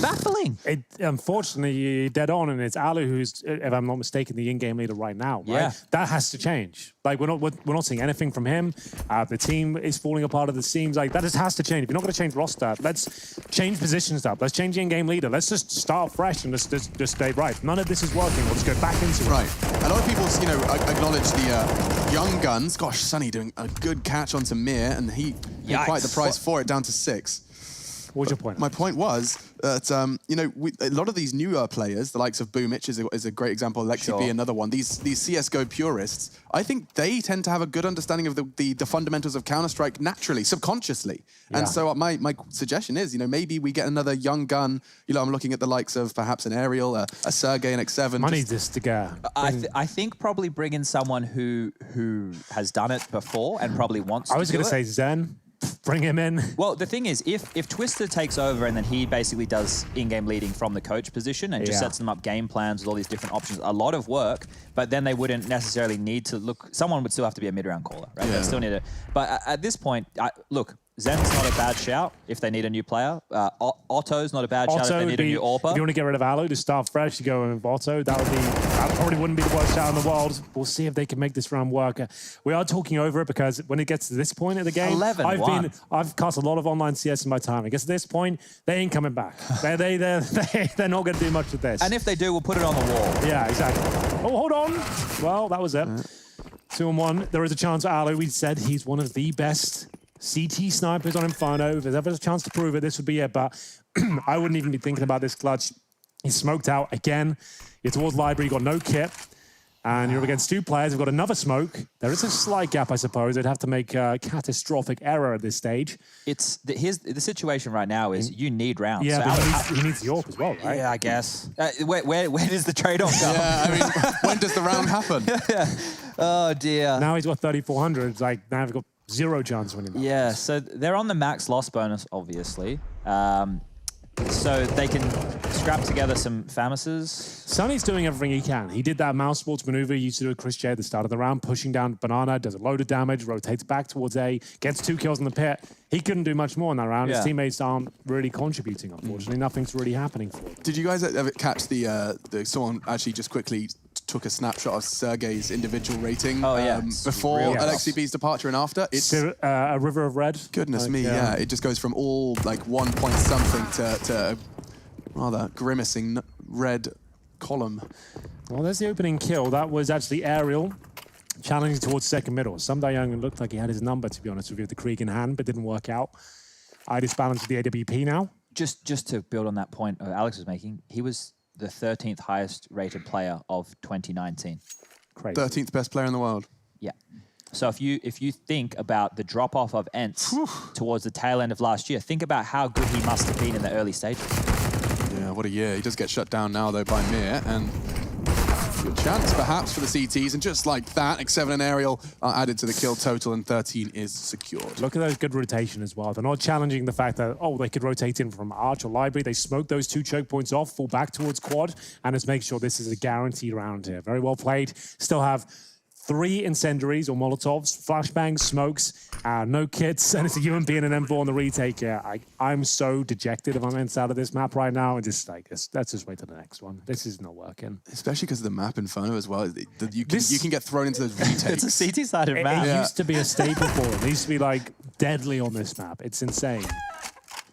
Baffling. Unfortunately, you're dead on, and it's Alu who's, if I'm not mistaken, the in-game leader right now. Right? Yeah. That has to change. Like we're not seeing anything from him. The team is falling apart at the seams. Like that just has to change. If you're not going to change roster, let's change positions up. Let's change the in-game leader. Let's just start fresh and just stay right. None of this is working. We'll just go back into it. Right. A lot of people, acknowledge the young guns. Gosh, Sunny doing a good catch onto Mir, and he paid quite the price for it, down to 6. What's your point? My point was that, a lot of these newer players, the likes of Boomich is a great example, Alexi B another one, these CSGO purists, I think they tend to have a good understanding of the fundamentals of Counter-Strike naturally, subconsciously. Yeah. And so my suggestion is, maybe we get another young gun. I'm looking at the likes of perhaps an Ariel, a Sergey, an X7. I need this to go. I think probably bring in someone who has done it before and probably wants to do it. I was going to say Zen. Bring him in. Well, the thing is, if Twister takes over and then he basically does in-game leading from the coach position and just sets them up game plans with all these different options, a lot of work, but then they wouldn't necessarily need to look... Someone would still have to be a mid-round caller, right? They still need it. But at this point, look, Zen's not a bad shout if they need a new player. Otto's not a bad shout if they need a new AWPer. If you want to get rid of Alu to start fresh, you go with Otto. That probably wouldn't be the worst shout in the world. We'll see if they can make this round work. We are talking over it because when it gets to this point of the game, I've cast a lot of online CS in my time. It gets to this point, they ain't coming back. They're not going to do much with this. And if they do, we'll put it on the wall. Yeah, exactly. Oh, hold on. Well, that was it. 2-1. There is a chance for Alu. We said he's one of the best CT snipers on Inferno. If there's ever a chance to prove it, this would be it. But I wouldn't even be thinking about this clutch. He's smoked out again. You're towards library. You've got no kit. And you're up against 2 players. You've got another smoke. There is a slight gap, I suppose. They'd have to make a catastrophic error at this stage. Here's the situation right now is you need rounds. Yeah, so but he needs the AWP as well, right? Yeah, I guess. Where does the trade-off go? Yeah, I mean, when does the round happen? Oh, dear. Now he's got 3,400. It's like, now he's got 0 chance winning that. Yeah, so they're on the max loss bonus, obviously. So they can scrap together some Famises. Sunny's doing everything he can. He did that mouse sports maneuver he used to do with Chris J at the start of the round, pushing down Banana, does a load of damage, rotates back towards A, gets 2 kills in the pit. He couldn't do much more in that round. His teammates aren't really contributing, unfortunately. Nothing's really happening for them. Did you guys ever catch someone actually just quickly took a snapshot of Sergey's individual rating before Alexi B's departure and after? It's a river of red. Goodness me, yeah. It just goes from all like 1 point something to a rather grimacing red column. Well, there's the opening kill. That was actually Ariel challenging towards second middle. Someday Young looked like he had his number, to be honest with you, with the Krieg in hand, but didn't work out. I disbalanced with the AWP now. Just to build on that point Alex was making, he was the 13th highest rated player of 2019. Crazy. 13th best player in the world. Yeah. So if you think about the drop-off of ENCE towards the tail end of last year, think about how good he must have been in the early stages. Yeah, what a year. He does get shut down now, though, by Mir, and good chance, perhaps, for the CTs. And just like that, X7 and Ariel are added to the kill total, and 13 is secured. Look at those good rotation as well. They're not challenging the fact that, they could rotate in from Arch or Library. They smoke those 2 choke points off, fall back towards quad, and just make sure this is a guaranteed round here. Very well played. Still have 3 incendiaries or Molotovs, flashbangs, smokes, no kits, and it's a UMP and an M4 on the retake. Yeah, I'm so dejected if I'm out of this map right now, and just like, let's just wait till the next one. This is not working. Especially because of the map Inferno as well. You can get thrown into those retakes. It's a CT-sided map. It used to be a staple for them. It used to be like deadly on this map. It's insane.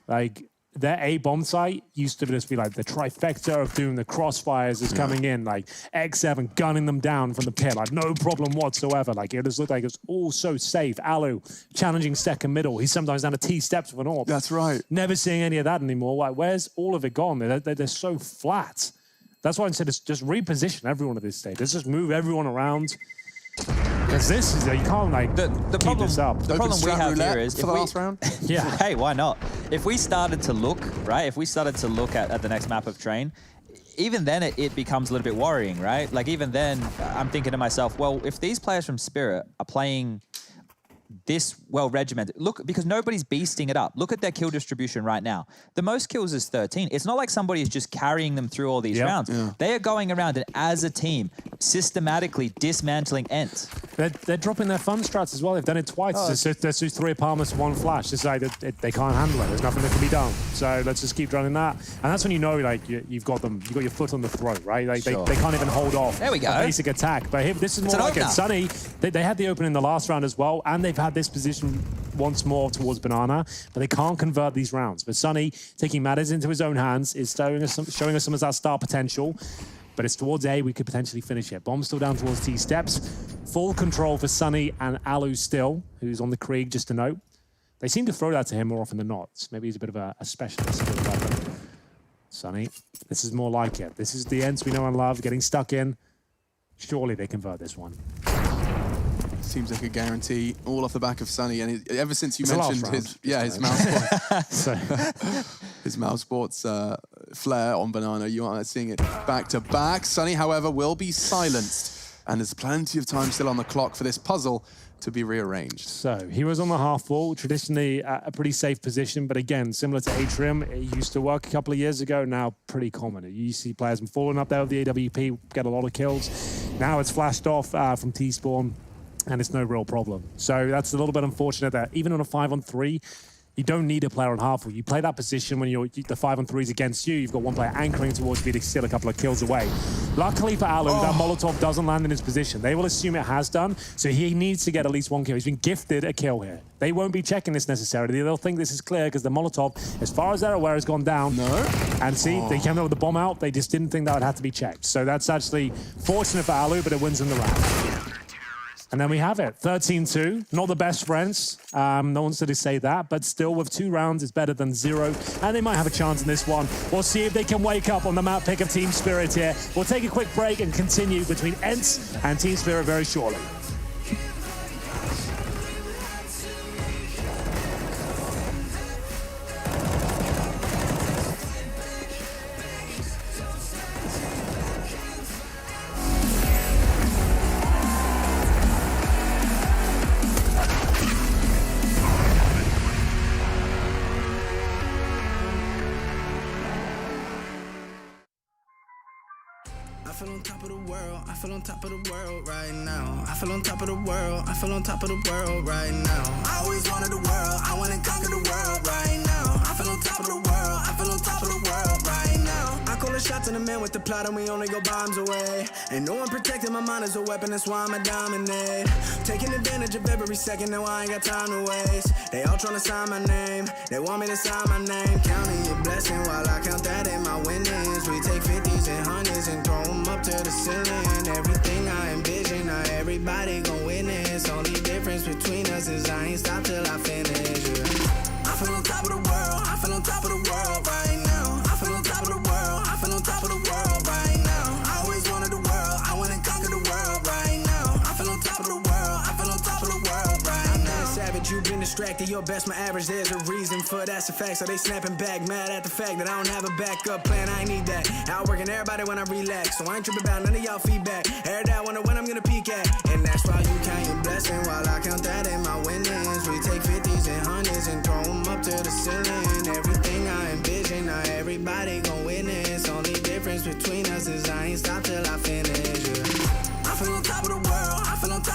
Like, their A bomb site used to just be like the trifecta of doom. The crossfires is coming in, like X7 gunning them down from the pit, like no problem whatsoever. Like it just looked like it was all so safe. Alu challenging second middle. He's sometimes down to T steps with an AWP. That's right. Never seeing any of that anymore. Like, where's all of it gone? They're so flat. That's why I said just reposition everyone at this stage. Let's just move everyone around. Because this is, you can't like the keep problem, this up. The problem we have here is for the last round. Yeah. Hey, why not? If we started to look, right? If we started to look at the next map of Train, even then it becomes a little bit worrying, right? Like even then, I'm thinking to myself, well, if these players from Spirit are playing this well regimented, look, because nobody's beasting it up. Look at their kill distribution right now. The most kills is 13. It's not like somebody is just carrying them through all these rounds. They are going around and as a team systematically dismantling ENCE. They're dropping their fun strats as well. They've done it twice. There's 3 apartments, 1 flash. It's like they can't handle it. There's nothing that can be done. So let's just keep running that. And that's when you know, like, you've got them. You've got your foot on the throat, right? Like they can't even hold off there we go. a basic attack. But here, this is more like it. Sunny, they had the open in the last round as well, and they've had this position once more towards Banana, but they can't convert these rounds. But Sunny, taking matters into his own hands, is showing us some of that star potential. But it's towards A, we could potentially finish it. Bomb still down towards T steps. Full control for Sunny and Alu still, who's on the Krieg, just to note. They seem to throw that to him more often than not. Maybe he's a bit of a specialist with the weapon. Sunny, this is more like it. This is the ENCE we know and love, getting stuck in. Surely they convert this one. Seems like a guarantee, all off the back of Sunny. And ever since you mentioned his mouse sports, his mouse sports flair on Banana, you are seeing it back to back. Sunny, however, will be silenced, and there's plenty of time still on the clock for this puzzle to be rearranged. So he was on the half wall, traditionally a pretty safe position, but again, similar to Atrium, it used to work a couple of years ago, now pretty common. You see players falling up there with the AWP, get a lot of kills. Now it's flashed off from T-Spawn, and it's no real problem. So that's a little bit unfortunate that even on a 5-on-3, you don't need a player on half wall. You play that position when the 5-on-3 is against you. You've got one player anchoring towards you to steal a couple of kills away. Luckily for Alu, that Molotov doesn't land in his position. They will assume it has done, so he needs to get at least 1 kill. He's been gifted a kill here. They won't be checking this necessarily. They'll think this is clear because the Molotov, as far as they're aware, has gone down. And see, they came out with the bomb out. They just didn't think that would have to be checked. So that's actually fortunate for Alu, but it wins them the round. And then we have it, 13-2. Not the best friends. No one's going to say that, but still with 2 rounds, it's better than 0. And they might have a chance in this one. We'll see if they can wake up on the map pick of Team Spirit here. We'll take a quick break and continue between ENCE and Team Spirit very shortly. I feel on top of the world, I feel on top of the world right now. I feel on top of the world, I feel on top of the world right now. I always wanted the world, I wanna conquer the world right now. I feel on top of the world, I feel on top of the world right now. I call the shots in the man with the plot and we only go bombs away. Ain't no one protecting my mind as a weapon, that's why I'ma dominate. Taking advantage of every second, now I ain't got time to waste. They all tryna sign my name, they want me to sign my name. Counting your blessing while I count that in my winnings. We take 50s and 100s and throw them up to the ceiling. Everything I envision, now everybody gon' witness. Only difference between us is I ain't stop till I finish. I feel on top of the world, I feel on top of the world right now. I feel on top of the world, I feel on top of the world right now. I always wanted the world, I wanna conquer the world right now. I feel on top of the world, I feel on top of the world right now. I'm savage, you've been distracted, your best my average. There's a reason for that's a fact. So they snapping back, mad at the fact that I don't have a backup plan. I ain't need that. Outworking everybody when I relax, so I ain't tripping about none of y'all feedback. Heard that, wonder when I'm gonna peak at. And that's why you count your blessing while I count that in my winnings. We take 50s and 100s and throw them up to the ceiling. Everything I envision, now everybody gon' witness. Only difference between us is I ain't stop till I finish. I feel on top of the world, I feel on top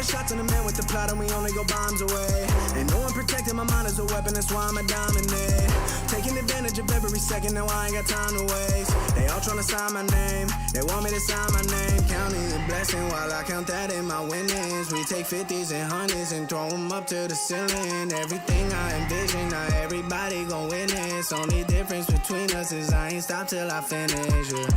shots in the man with the plot and we only go bombs away. Ain't no one protecting my mind as a weapon, that's why I'm a dominate. Taking advantage of every second, now I ain't got time to waste. They all tryna sign my name, they want me to sign my name. Counting the blessing while I count that in my winnings. We take 50s and 100s and throw them up to the ceiling. Everything I envision, not everybody gon' witness. Only difference between us is I ain't stop till I finish, yeah.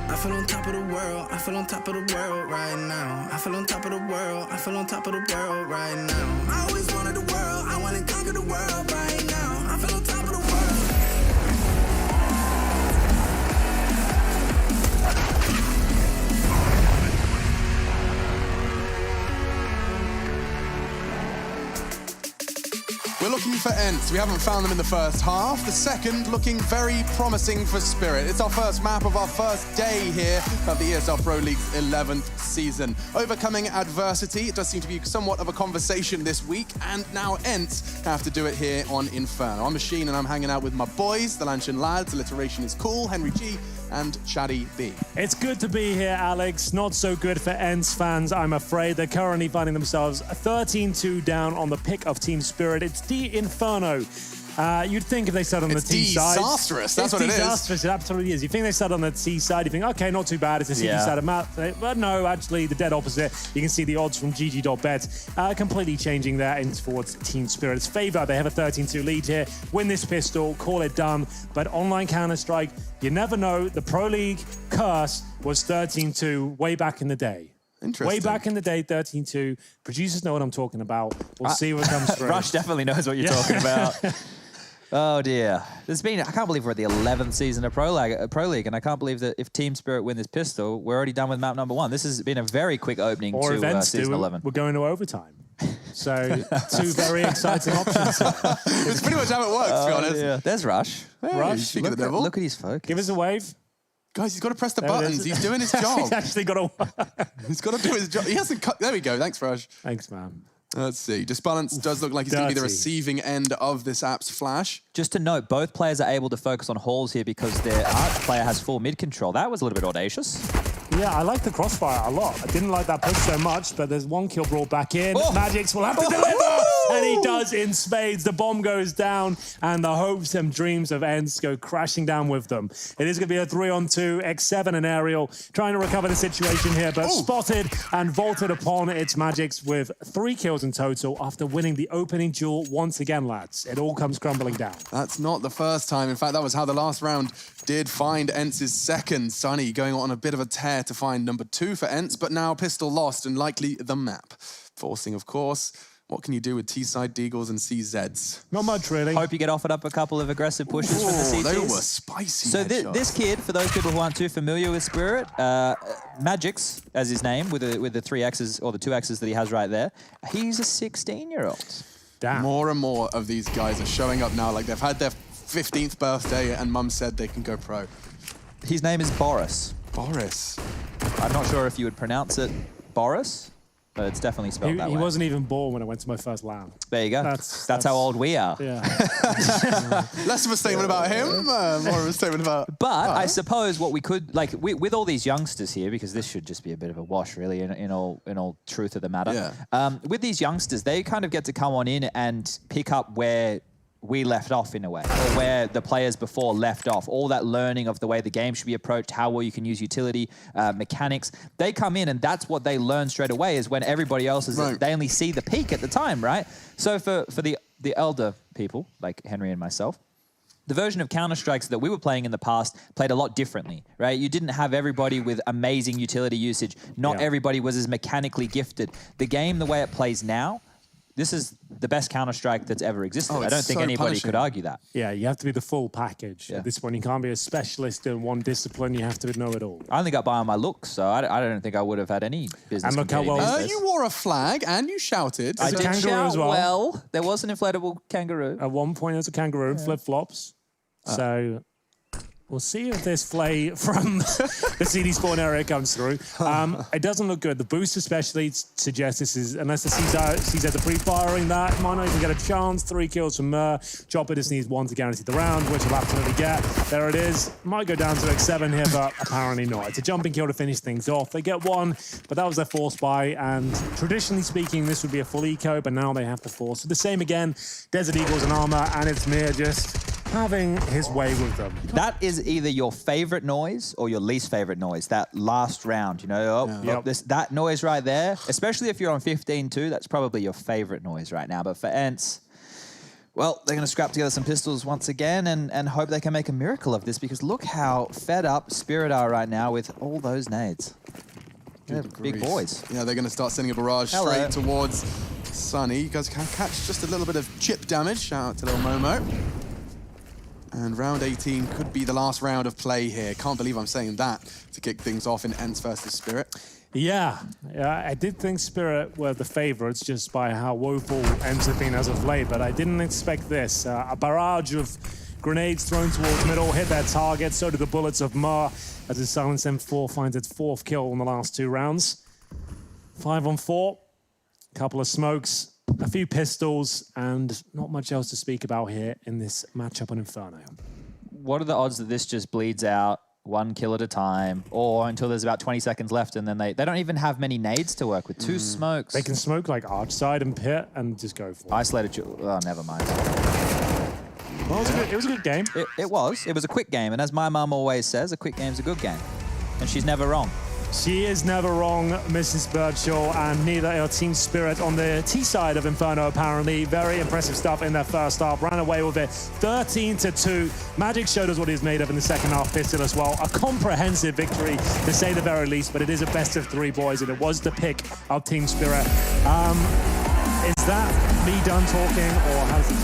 I feel on top of the world, I feel on top of the world right now. I feel on top of the world, I feel on top of the world right now. I always wanted the world, I wanna conquer the world right now. I feel on top of the world. We're looking for ENCE. We haven't found them in the first half. The second looking very promising for Spirit. It's our first map of our first day here of the ESL Pro League's 11th season. Overcoming adversity, it does seem to be somewhat of a conversation this week, and now ENCE have to do it here on Inferno. I'm Machine and I'm hanging out with my boys, the Lanchin lads, Alliteration is Cool, Henry G, and Chaddy B. It's good to be here, Alex. Not so good for ENCE fans, I'm afraid. They're currently finding themselves 13-2 down on the pick of Team Spirit. It's the Inferno. You'd think if they sat on the T side. It's disastrous, that's what it is. It's disastrous, it absolutely is. You think they sat on the T side, you think, okay, not too bad, it's a CT side of map. But no, actually, the dead opposite. You can see the odds from GG.bet completely changing there in towards Team Spirit's favor. They have a 13-2 lead here. Win this pistol, call it done. But online Counter-Strike, you never know. The Pro League curse was 13-2 way back in the day. Interesting. Way back in the day, 13-2. Producers know what I'm talking about. We'll see what comes through. Rush definitely knows what you're talking about. Oh dear. I can't believe we're at the 11th season of Pro League, and I can't believe that if Team Spirit win this pistol, we're already done with map number 1. This has been a very quick opening to season 11. We're going to overtime. So, two very exciting options here. It's pretty much how it works, to be honest. Yeah. There's Rush. Hey, Rush, Look at his focus. give us a wave. Guys, he's got to press the buttons. He's doing his job. He's actually got a... He's got to do his job. He hasn't cut. There we go. Thanks, Rush. Thanks, man. Let's see. Disbalance does look like he's going to be the receiving end of this app's flash. Just to note, both players are able to focus on halls here because their player has full mid control. That was a little bit audacious. Yeah, I like the crossfire a lot. I didn't like that push so much, but there's one kill brought back in. Magix will have to deliver, and he does in spades. The bomb goes down, and the hopes and dreams of ENCE go crashing down with them. It is going to be a 3-on-2, X7 and Aerial, trying to recover the situation here, but spotted and vaulted upon. It's Magix with 3 kills in total after winning the opening duel once again, lads. It all comes crumbling down. That's not the first time. In fact, that was how the last round did find ENCE's second. Sunny going on a bit of a tear to find number 2 for ENCE, but now pistol lost and likely the map. Forcing, of course. What can you do with T-side Deagles and CZs? Not much, really. Hope you get offered up a couple of aggressive pushes from the CTs. They were spicy. So this kid, for those people who aren't too familiar with Spirit, Magix, as his name, with the 3 X's or the 2 X's that he has right there, he's a 16-year-old. Damn. More and more of these guys are showing up now like they've had their 15th birthday and mum said they can go pro. His name is Boris. Boris. I'm not sure if you would pronounce it Boris, but it's definitely spelled that way. He wasn't even born when I went to my first LAN. There you go. That's how old we are. Yeah. Less of a statement about him, more of a statement about... But I suppose what we could, like, with all these youngsters here, because this should just be a bit of a wash, really, in all truth of the matter. Yeah. With these youngsters, they kind of get to come on in and pick up where we left off in a way, or where the players before left off. All that learning of the way the game should be approached, how well you can use utility, mechanics. They come in and that's what they learn straight away is when everybody else is, they only see the peak at the time, right? So for the elder people, like Henry and myself, the version of Counter-Strikes that we were playing in the past played a lot differently, right? You didn't have everybody with amazing utility usage. Not everybody was as mechanically gifted. The game, the way it plays now, this is the best Counter-Strike that's ever existed. I don't think anybody could argue that. Yeah, you have to be the full package. At this point, you can't be a specialist in one discipline. You have to know it all. I only got by on my looks, so I don't think I would have had any business. And look how well... you wore a flag and you shouted. I did shout as well. There was an inflatable kangaroo. At one point, there's a kangaroo, flip-flops. So... We'll see if this flay from the CD spawn area comes through. It doesn't look good. The boost especially suggests this is, unless the CZs are pre-firing that, might not even get a chance. 3 kills from Mer. Chopper just needs 1 to guarantee the round, which he'll absolutely get. There it is. Might go down to like 7 here, but apparently not. It's a jumping kill to finish things off. They get 1, but that was their force buy, and traditionally speaking, this would be a full eco, but now they have the force. So the same again, Desert Eagles and armor, and it's Mir just having his way with them. That is either your favorite noise or your least favorite noise, that last round, you know, that noise right there, especially if you're on 15-2, that's probably your favorite noise right now. But for ENCE, well, they're going to scrap together some pistols once again and hope they can make a miracle of this, because look how fed up Spirit are right now with all those nades. They're big boys. Yeah, they're going to start sending a barrage straight towards Sunny. You guys can catch just a little bit of chip damage. Shout out to little Momo. And round 18 could be the last round of play here. Can't believe I'm saying that to kick things off in ENCE versus Spirit. Yeah, I did think Spirit were the favorites just by how woeful ENCE have been as of late, but I didn't expect this. A barrage of grenades thrown towards middle, hit their target, so did the bullets of Mar, as his Silence M4 finds its 4th kill in the last 2 rounds. 5 on 4, couple of smokes, a few pistols, and not much else to speak about here in this matchup on Inferno. What are the odds that this just bleeds out 1 kill at a time, or until there's about 20 seconds left, and then they don't even have many nades to work with? 2 smokes. They can smoke like arch side and pit and just go for it. Isolated. Oh, never mind. Well, it was a good game. It was. It was a quick game, and as my mum always says, a quick game's a good game. And she's never wrong. She is never wrong, Mrs. Birdshaw, and neither are Team Spirit on the T side of Inferno, apparently. Very impressive stuff in their first half. Ran away with it 13-2. Magic showed us what he's made of in the second half, Pistol as well. A comprehensive victory, to say the very least, but it is a best of 3, boys, and it was the pick of Team Spirit. Is that me done talking, or how's it?